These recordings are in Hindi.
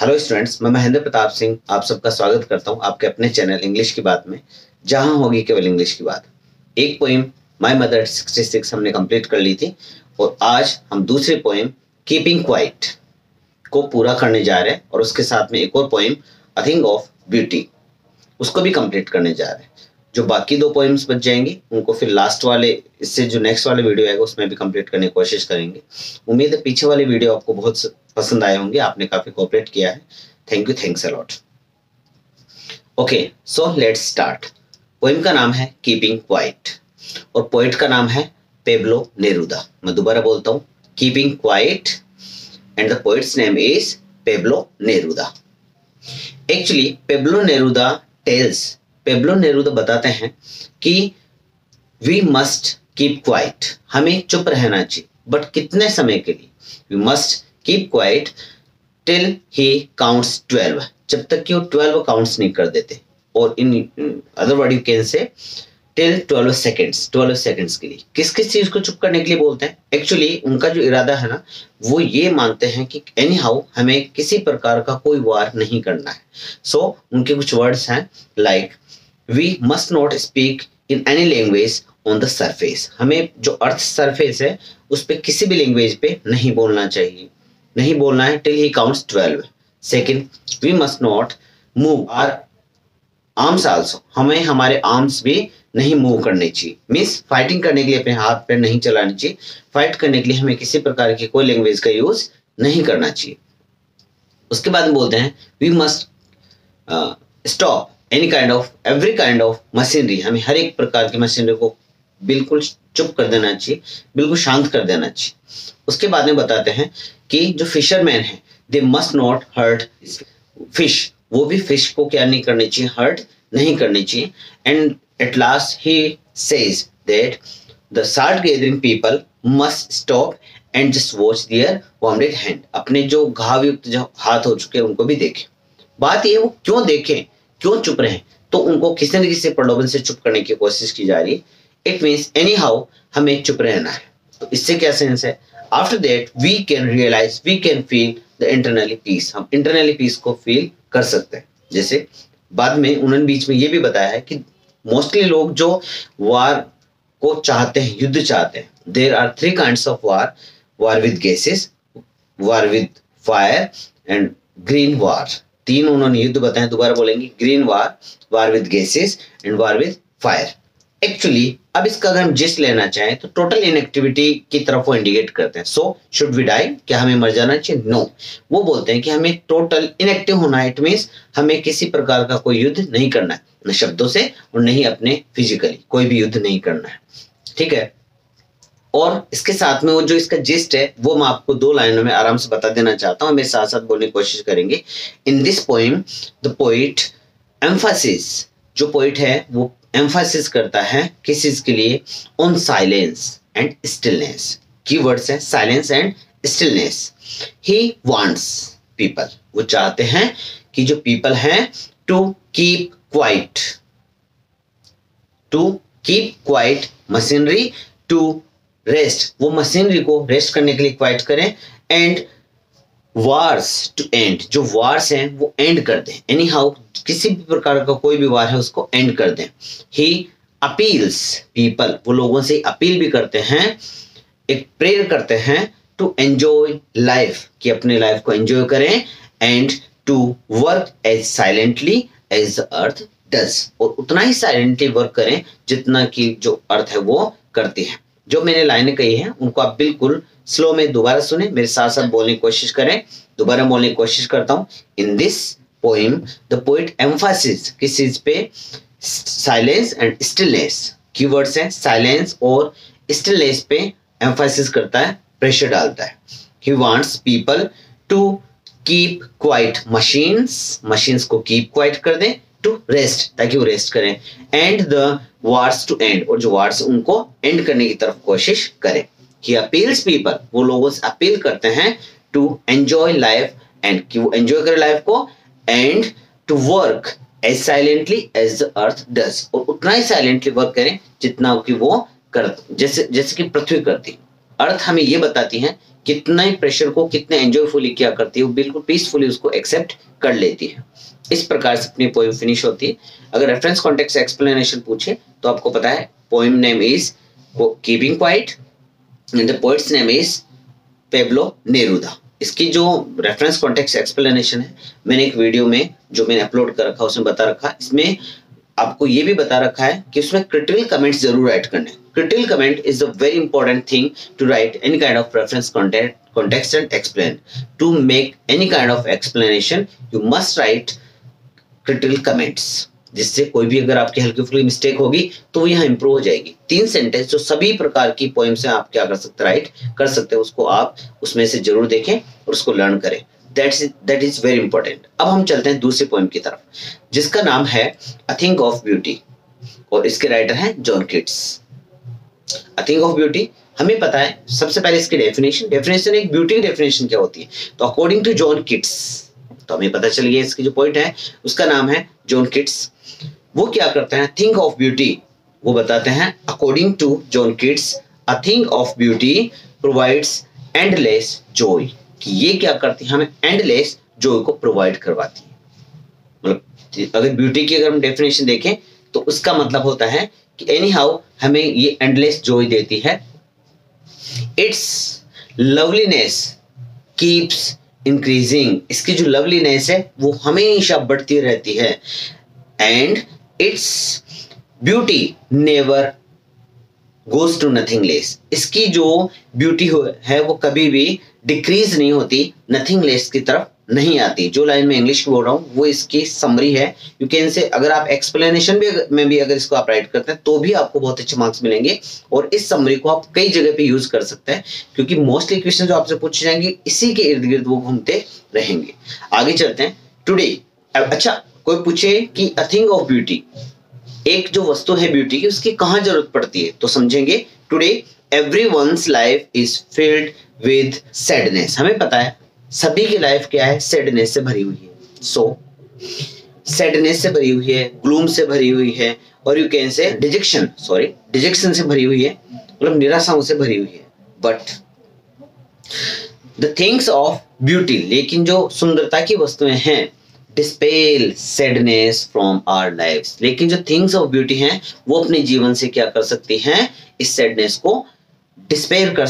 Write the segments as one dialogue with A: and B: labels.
A: हेलो स्टूडेंट्स, मैं महेंद्र प्रताप सिंह आप सबका स्वागत करता हूं आपके अपने चैनल इंग्लिश की बात में, जहां होगी केवल इंग्लिश की बात। एक पोइम माय मदर 66 हमने कंप्लीट कर ली थी और आज हम दूसरी पोइम कीपिंग क्वाइट को पूरा करने जा रहे हैं और उसके साथ में एक और poem a thing of beauty उसको भी कंप्लीट करने जा रहे हैं। जो बाकी दो पोइम्स बच जाएंगी उनको फिर लास्ट वाले इससे जो नेक्स्ट वाले वीडियो आएगा उसमें भी कंप्लीट करने की कोशिश करेंगे। उम्मीद है पीछे वाले वीडियो आपको बहुत पसंद आए होंगे, आपने काफी कोऑपरेट किया है। Thank you, thanks a lot. Okay, so let's start. Poem का नाम है कीपिंग क्वाइट और पोइट का नाम है पेब्लो नेरुदा। मैं दोबारा बोलता हूँ, keeping quiet and the poets name is Pablo Neruda. Actually Pablo Neruda बताते हैं कि वी मस्ट कीप क्वाइट, हमें चुप रहना चाहिए, बट कितने समय के लिए? We must keep quiet till he counts 12, जब तक कि वो 12 काउंट्स नहीं कर देते। और in other word you can say till 12 seconds के लिए। किस किस चीज को चुप करने के लिए बोलते हैं? एक्चुअली उनका जो इरादा है ना, वो ये मानते हैं कि एनी हाउ हमें किसी प्रकार का कोई वार नहीं करना है। सो उनके कुछ वर्ड्स हैं like we must not speak in any language on the surface. हमें जो अर्थ सरफेस है उस पे किसी भी लैंग्वेज पे नहीं बोलना चाहिए, नहीं बोलना है till he counts 12। Second, we must not move our arms also, हमें हमारे आर्म्स भी नहीं मूव करने चाहिए। मीन्स फाइटिंग करने के लिए अपने हाथ पैर नहीं चलाने चाहिए। फाइट करने के लिए हमें किसी प्रकार की कोई लैंग्वेज का यूज नहीं करना चाहिए। उसके बाद में बोलते हैं we must stop every kind of machinery, हमें हर एक प्रकार की मशीनरी को बिल्कुल चुप कर देना चाहिए, बिल्कुल शांत कर देना चाहिए। उसके बाद में बताते हैं कि जो फिशरमैन है they must not hurt fish, वो भी फिश को क्या नहीं करनी चाहिए, हर्ट नहीं करनी चाहिए। And at last he says that the salt gathering people must stop and just watch their wounded hand, अपने जो घाव युक्त जो हाथ हो चुके हैं उनको भी देखें। बात ये वो क्यों देखें, क्यों चुप रहे? तो उनको किसी न किसी प्रलोभन से चुप करने की कोशिश की जा रही है। इट मीन्स एनी हाउ हमें चुप रहना है। तो इससे क्या सेंस है? After that we can realize, we can feel the internally peace, हम इंटरनली पीस को फील कर सकते हैं। जैसे बाद में उन्होंने बीच में ये भी बताया है कि मोस्टली लोग जो वार को चाहते हैं, युद्ध चाहते हैं, there are 3 kinds of war, war with gases, war with fire and green war. 3 उन्होंने युद्ध बताए, दोबारा बोलेंगे, green war, war with gases and war with fire. Actually अब इसका अगर हम जिस्ट लेना चाहें तो टोटल इनएक्टिविटी की तरफ वो इंडिकेट करते हैं। सो शुड वी डाई, क्या हमें मर जाना चाहिए? नो, वो बोलते हैं कि हमें टोटल इनएक्टिव होना है। इट मीन्स हमें किसी प्रकार का कोई युद्ध नहीं करना है, न शब्दों से और नहीं अपने फिजिकली, कोई भी युद्ध नहीं करना है। ठीक है, और इसके साथ में वो जो इसका जिस्ट है वो मैं आपको 2 लाइनों में आराम से बता देना चाहता हूँ, मेरे साथ साथ बोलने की कोशिश करेंगे। इन this poem the poet Mphasis, जो पोइट है वो एम्फासिस करता है किस चीज के लिए? On silence and stillness. Keywords है silence and stillness. He wants people, वो चाहते हैं कि जो पीपल हैं to keep quiet machinery to rest, वो मशीनरी को रेस्ट करने के लिए क्वाइट करें। एंड वार्स टू एंड, जो वार्स हैं वो एंड कर दें। एनी हाउ किसी भी प्रकार का कोई भी वार है उसको एंड कर दें। ही अपील्स पीपल, वो लोगों से अपील भी करते हैं, एक प्रेयर करते हैं टू एंजॉय लाइफ, कि अपने लाइफ को एंजॉय करें। And to work as silently as the earth does, और उतना ही साइलेंटली वर्क करें जितना कि जो अर्थ है वो करती है। जो मैंने लाइनें कही हैं उनको आप बिल्कुल स्लो में दोबारा सुने, मेरे साथ साथ बोलने की कोशिश करें। दोबारा बोलने की कोशिश करता हूं। In this poem the poet emphasis किस चीज पे? Silence and stillness. कीवर्ड्स हैं साइलेंस और स्टिलनेस पे एम्फासिस करता है, प्रेशर डालता है। He wants people to keep quiet machines को कीप क्वाइट कर दें, टू रेस्ट, ताकि वो रेस्ट करें। And the wars to end, और जो वार्स उनको एंड करने की तरफ कोशिश करें। He appeals people, वो लोगों से अपील करते हैं to enjoy life, and कि वो एंजॉय करें लाइफ को, and to work as silently as the earth does, और उतना ही साइलेंटली वर्क करें जितना कि वो कर, जैसे कि पृथ्वी करती। अर्थ हमें ये बताती है कितना ही प्रेशर को कितने एंजॉयफुली क्या करती है, वो बिल्कुल पीसफुली उसको एक्सेप्ट कर लेती है। इस प्रकार से अपनी पोएम फिनिश होती है। अगर रेफरेंस कॉन्टेक्स्ट एक्सप्लेनेशन पूछे तो आपको पता है poem name is keeping quiet and the poets name is Pablo Neruda. इसकी जो रेफरेंस कॉन्टेक्स्ट एक्सप्लेनेशन है मैंने एक वीडियो में जो मैंने अपलोड कर रखा उसमें बता रखा, इसमें आपको ये भी बता रखा है कि उसमें क्रिटिकल कमेंट्स जरूर राइट करने। Critical comment is the very important thing to write any kind of reference context and explain. To make any kind of explanation you must write critical comments, जिससे कोई भी अगर आपकी हल्की फुल्की मिस्टेक होगी तो वो यहाँ इंप्रूव हो जाएगी। 3 सेंटेंस जो सभी प्रकार की पोएम से आप क्या कर सकते राइट कर सकते हैं, उसको आप उसमें से जरूर देखें और उसको लर्न करें। That is very important. अब हम चलते हैं दूसरी पोएम की तरफ जिसका नाम है अ थिंग ऑफ ब्यूटी और इसके राइटर हैं John Keats. A thing of beauty हमें पता है, सबसे पहले इसकी डेफिनेशन एक ब्यूटी की डेफिनेशन क्या होती है, तो अकॉर्डिंग टू जॉन किट्स, तो हमें पता चल गया इसकी जो पॉइंट है उसका नाम है जॉन किट्स। वो क्या करते हैं थिंग ऑफ ब्यूटी, वो बताते हैं according to John Keats a thing of beauty provides endless joy, कि ये क्या करती है हमें एंडलेस जॉय को प्रोवाइड करवाती है। मतलब अगर ब्यूटी की अगर हम डेफिनेशन देखें तो उसका मतलब होता है कि एनी हाउ हमें ये एंडलेस जॉय देती है। इट्स लवलीनेस कीप्स इंक्रीजिंग, इसकी जो लवलीनेस है वो हमेशा बढ़ती रहती है। And its beauty never goes to nothing less, इसकी जो ब्यूटी है वो कभी भी डिक्रीज नहीं होती, नथिंग लेस की तरफ नहीं आती। जो लाइन में इंग्लिश बोल रहा हूँ वो इसकी समरी है। यू कैन से अगर आप एक्सप्लेनेशन में भी अगर इसको आप राइट करते हैं तो भी आपको बहुत अच्छे मार्क्स मिलेंगे और इस समरी को आप कई जगह पे यूज कर सकते हैं क्योंकि मोस्टली क्वेश्चन जो आपसे पूछे जाएंगे इसी के इर्द गिर्द वो घूमते रहेंगे। आगे चलते हैं टुडे। अच्छा कोई पूछे कि अ थिंग ऑफ ब्यूटी, एक जो वस्तु है ब्यूटी की उसकी कहाँ जरूरत पड़ती है, तो समझेंगे today everyone's life is filled with sadness. हमें पता है सभी की लाइफ क्या है, सैडनेस से भरी हुई है। सो सैडनेस से भरी हुई है, ग्लूम से भरी हुई है और यू कैन से डिजेक्शन से भरी हुई है, मतलब निराशाओं से भरी हुई है। But the things of beauty, लेकिन जो सुंदरता की वस्तुएं हैं, dispel sadness from our lives, लेकिन जो थिंग्स ऑफ ब्यूटी हैं वो अपने जीवन से क्या कर सकती हैं, इस सैडनेस को डिस्पेल कर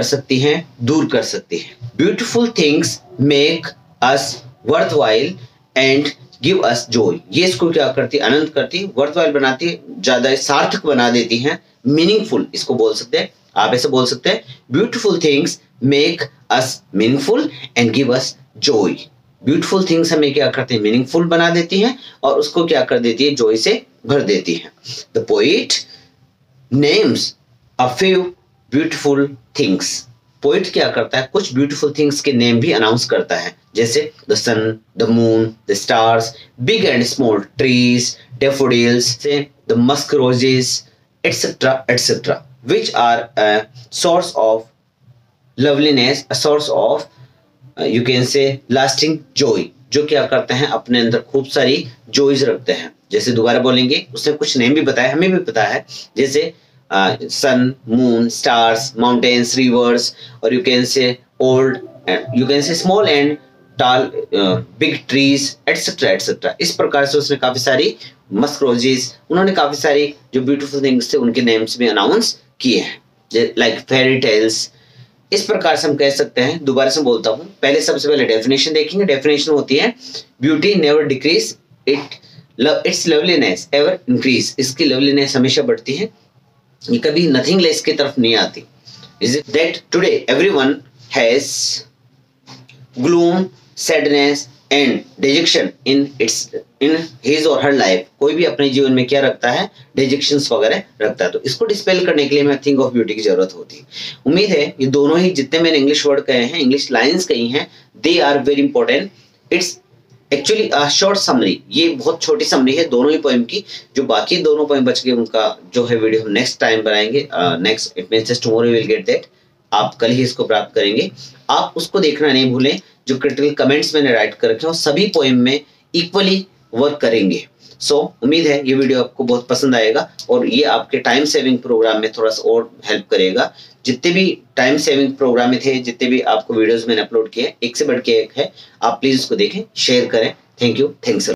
A: सकती हैं, दूर कर सकती हैं। Beautiful things make us worthwhile and give us Joy, ये इसको क्या करती है, आनंद करती है, वर्थवाइल बनाती है, ज्यादा सार्थक बना देती हैं, मीनिंगफुल इसको बोल सकते हैं। आप ऐसे बोल सकते हैं beautiful things make us meaningful and give us Joy. Beautiful things हमें क्या करते हैं, मीनिंगफुल बना देती हैं और उसको क्या कर देती है, जॉय से भर देती है। The poet names a few beautiful things, poet क्या करता है कुछ ब्यूटीफुल थिंग्स के नेम भी अनाउंस करता है, जैसे the sun, the moon, the stars, big and small trees, daffodils, the musk roses etcetera etcetera, which are a source of loveliness, a source of you can say lasting joy, जो क्या करते हैं अपने अंदर खूब सारी जॉयज रखते हैं। जैसे दोबारा बोलेंगे, उसने कुछ नेम भी बताया, हमें भी पता है, जैसे सन, मून, स्टार्स, माउंटेन्स, रिवर्स और you can say old, you can say small and टाल, बिग ट्रीज एटसेट्रा एटसेट्रा। इस प्रकार से उसने काफी सारी मस्क रोजेस, उन्होंने काफी सारी जो ब्यूटीफुल थिंग्स थे उनके नेम्स भी अनाउंस किए हैं, लाइक फेरी टेल्स। इस प्रकार से हम कह सकते हैं, दोबारा से बोलता हूं, पहले सबसे पहले डेफिनेशन देखेंगे। डेफिनेशन होती है beauty never decrease, it's loveliness ever increase, इसकी लवलीनेस हमेशा बढ़ती है, ये कभी नथिंग लेस की तरफ नहीं आती। Is it that today everyone has gloom, sadness and detection in his और हर लाइफ, कोई भी अपने जीवन में क्या रखता है, डिजेक्शंस वगैरह रखता है, तो इसको डिस्पेल करने के लिए हमें थिंग ऑफ ब्यूटी की जरूरत होती है। उम्मीद है ये दोनों ही जितने मैंने इंग्लिश वर्ड कहे हैं, इंग्लिश लाइंस कही हैं, they are very important. It's actually short summary, ये बहुत छोटी समरी है दोनों ही पोएम की। जो बाकी दोनों पोएम बच गए उनका जो है वीडियो हम नेक्स्ट टाइम बनाएंगे, next it means tomorrow you will get that, आप कल ही इसको प्राप्त करेंगे। आप उसको देखना नहीं भूलें, जो क्रिटिकल कमेंट्स मैंने राइट कर रखे हैं सभी पोएम में इक्वली वर्क करेंगे। सो उम्मीद है ये वीडियो आपको बहुत पसंद आएगा और ये आपके टाइम सेविंग प्रोग्राम में थोड़ा सा और हेल्प करेगा। जितने भी टाइम सेविंग प्रोग्राम में थे, जितने भी आपको वीडियोस मैंने अपलोड किए, एक से बढ़ के एक है, आप प्लीज उसको देखें, शेयर करें। Thank you, thanks.